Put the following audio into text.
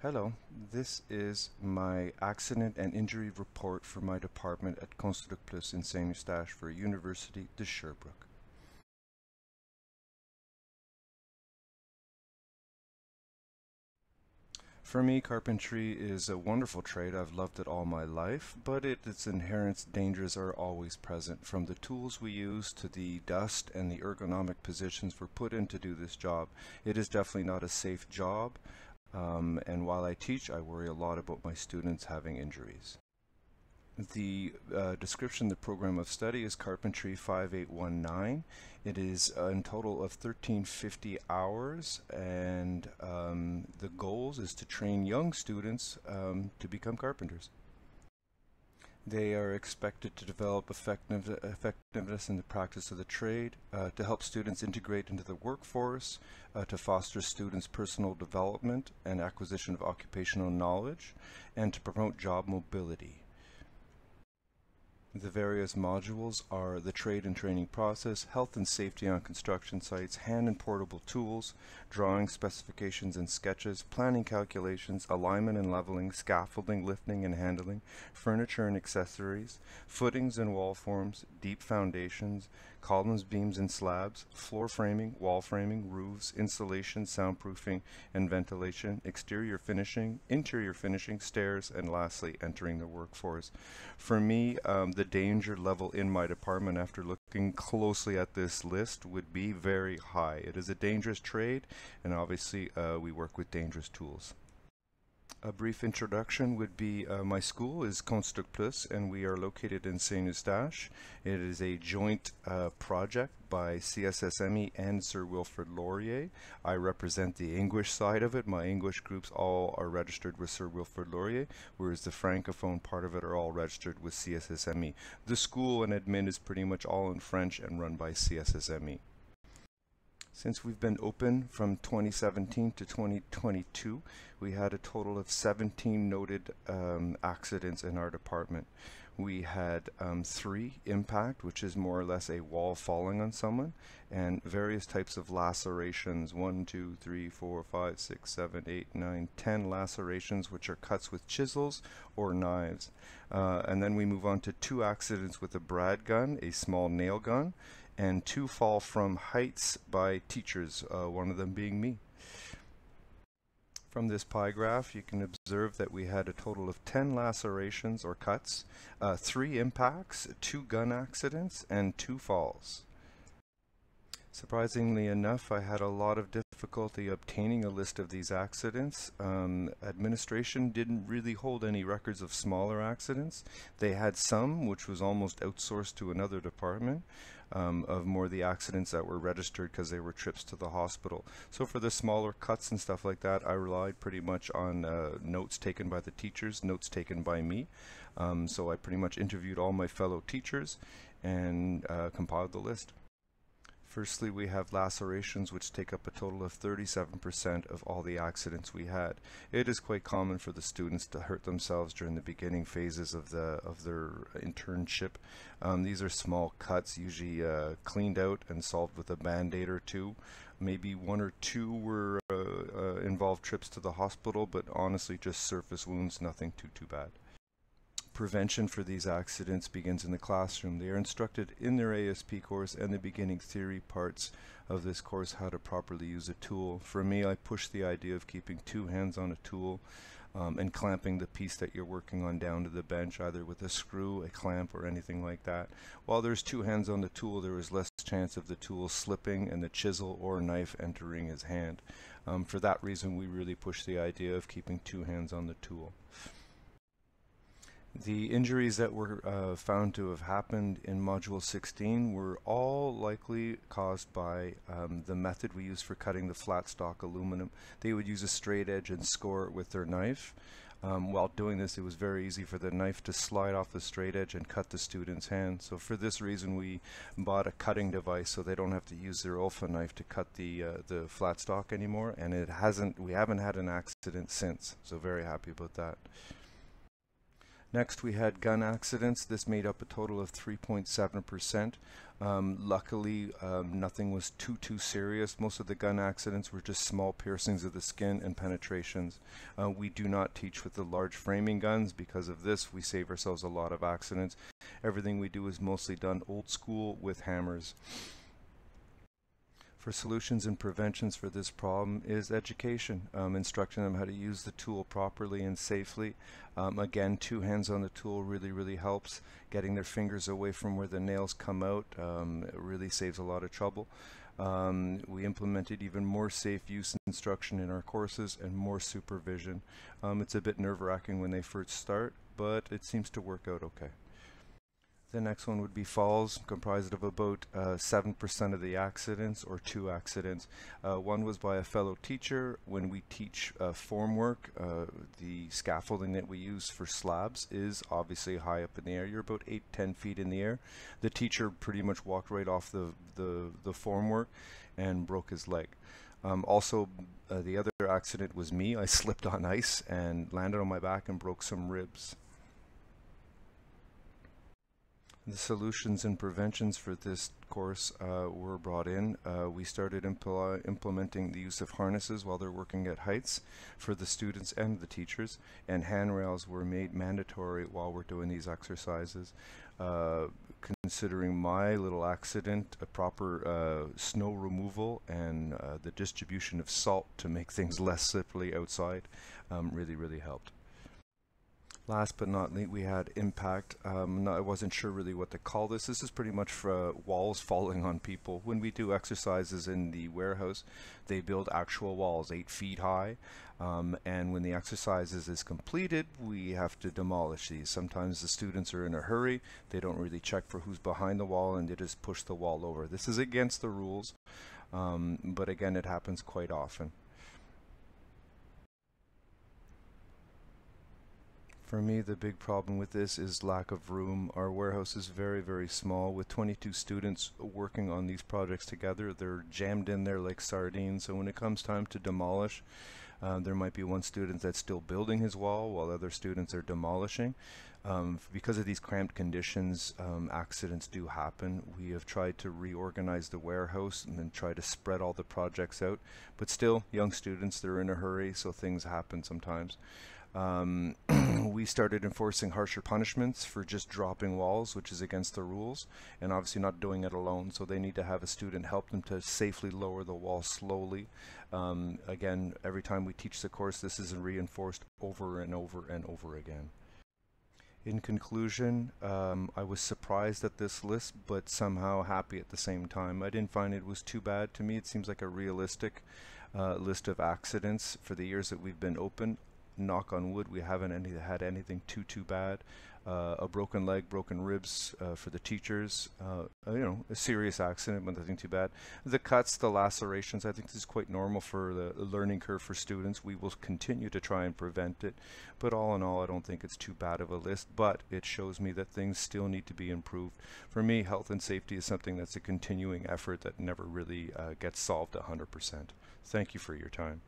Hello, this is my accident and injury report for my department at Construct Plus in Saint-Eustache for University de Sherbrooke. For me, carpentry is a wonderful trade. I've loved it all my life, but its inherent dangers are always present, from the tools we use to the dust and the ergonomic positions we're put in to do this job. It is definitely not a safe job. And while I teach, I worry a lot about my students having injuries. The description of the program of study is Carpentry 5819. It is in total of 1350 hours, and the goals is to train young students to become carpenters. They are expected to develop effectiveness in the practice of the trade, to help students integrate into the workforce, to foster students' personal development and acquisition of occupational knowledge, and to promote job mobility. The various modules are the trade and training process, health and safety on construction sites, hand and portable tools, drawing specifications and sketches, planning calculations, alignment and leveling, scaffolding, lifting and handling, furniture and accessories, footings and wall forms, deep foundations, columns, beams and slabs, floor framing, wall framing, roofs, insulation, soundproofing and ventilation, exterior finishing, interior finishing, stairs, and lastly entering the workforce. For me, the danger level in my department after looking closely at this list would be very high. It is a dangerous trade, and obviously we work with dangerous tools. A brief introduction would be my school is Construct Plus, and we are located in Saint-Eustache. It is a joint project by CSSME and Sir Wilfrid Laurier. I represent the English side of it. My English groups all are registered with Sir Wilfrid Laurier, whereas the Francophone part of it are all registered with CSSME. The school and admin is pretty much all in French and run by CSSME. Since we've been open from 2017 to 2022, we had a total of 17 noted accidents in our department. We had 3 impact, which is more or less a wall falling on someone, and various types of lacerations, 1, 2, 3, 4, 5, 6, 7, 8, 9, 10 lacerations, which are cuts with chisels or knives. And then we move on to 2 accidents with a brad gun, a small nail gun, and 2 fall from heights by teachers, one of them being me. From this pie graph, you can observe that we had a total of 10 lacerations or cuts, 3 impacts, 2 gun accidents, and 2 falls. Surprisingly enough, I had a lot of difficulty obtaining a list of these accidents. Administration didn't really hold any records of smaller accidents. They had some, which was almost outsourced to another department, of more the accidents that were registered because they were trips to the hospital. So for the smaller cuts and stuff like that, I relied pretty much on notes taken by the teachers, notes taken by me. So I pretty much interviewed all my fellow teachers and compiled the list. Firstly, we have lacerations, which take up a total of 37% of all the accidents we had. It is quite common for the students to hurt themselves during the beginning phases of their internship. These are small cuts, usually cleaned out and solved with a band-aid or 2. Maybe 1 or 2 were involved trips to the hospital, but honestly just surface wounds, nothing too bad. Prevention for these accidents begins in the classroom. They are instructed in their ASP course and the beginning theory parts of this course how to properly use a tool. For me, I push the idea of keeping 2 hands on a tool and clamping the piece that you're working on down to the bench, either with a screw, a clamp, or anything like that. While there's 2 hands on the tool, there is less chance of the tool slipping and the chisel or knife entering his hand. For that reason, we really push the idea of keeping 2 hands on the tool. The injuries that were found to have happened in Module 16 were all likely caused by the method we use for cutting the flat stock aluminum. They would use a straight edge and score it with their knife. While doing this, it was very easy for the knife to slide off the straight edge and cut the student's hand. So for this reason, we bought a cutting device so they don't have to use their Olfa knife to cut the flat stock anymore. And we haven't had an accident since. So very happy about that. Next, we had gun accidents. This made up a total of 3.7%. Luckily, nothing was too serious. Most of the gun accidents were just small piercings of the skin and penetrations. We do not teach with the large framing guns. Because of this, we save ourselves a lot of accidents. Everything we do is mostly done old school with hammers. For solutions and preventions for this problem is education, instructing them how to use the tool properly and safely. Again, 2 hands on the tool really helps. Getting their fingers away from where the nails come out it really saves a lot of trouble. We implemented even more safe use instruction in our courses and more supervision. It's a bit nerve-wracking when they first start, but it seems to work out okay. The next one would be falls, comprised of about 7% of the accidents, or 2 accidents. One was by a fellow teacher. When we teach form work, the scaffolding that we use for slabs is obviously high up in the air. You're about 8-10 feet in the air. The teacher pretty much walked right off the form work and broke his leg. Also, the other accident was me. I slipped on ice and landed on my back and broke some ribs. The solutions and preventions for this course were brought in. We started implementing the use of harnesses while they're working at heights for the students and the teachers, and handrails were made mandatory while we're doing these exercises. Considering my little accident, a proper snow removal and the distribution of salt to make things less slippery outside really helped. Last but not least, we had impact. I wasn't sure really what to call this. This is pretty much for walls falling on people. When we do exercises in the warehouse, they build actual walls 8 feet high. And when the exercises is completed, we have to demolish these. Sometimes the students are in a hurry. They don't really check for who's behind the wall and they just push the wall over. This is against the rules, but again, it happens quite often. For me, the big problem with this is lack of room. Our warehouse is very small. With 22 students working on these projects together, they're jammed in there like sardines. So when it comes time to demolish, there might be one student that's still building his wall while other students are demolishing. Because of these cramped conditions, accidents do happen. We have tried to reorganize the warehouse and then try to spread all the projects out. But still, young students, they're in a hurry, so things happen sometimes. We started enforcing harsher punishments for just dropping walls, which is against the rules, and obviously not doing it alone, so they need to have a student help them to safely lower the wall slowly. Again, every time we teach the course, this is reinforced over and over again. In conclusion, I was surprised at this list, but somehow happy at the same time. I didn't find it was too bad. To me, it seems like a realistic list of accidents for the years that we've been open. Knock on wood, we haven't had anything too bad. A broken leg, broken ribs for the teachers, you know, a serious accident, but nothing too bad. The cuts, the lacerations, I think this is quite normal for the learning curve for students. We will continue to try and prevent it, but all in all, I don't think it's too bad of a list, but it shows me that things still need to be improved. For me, health and safety is something that's a continuing effort that never really gets solved 100%. Thank you for your time.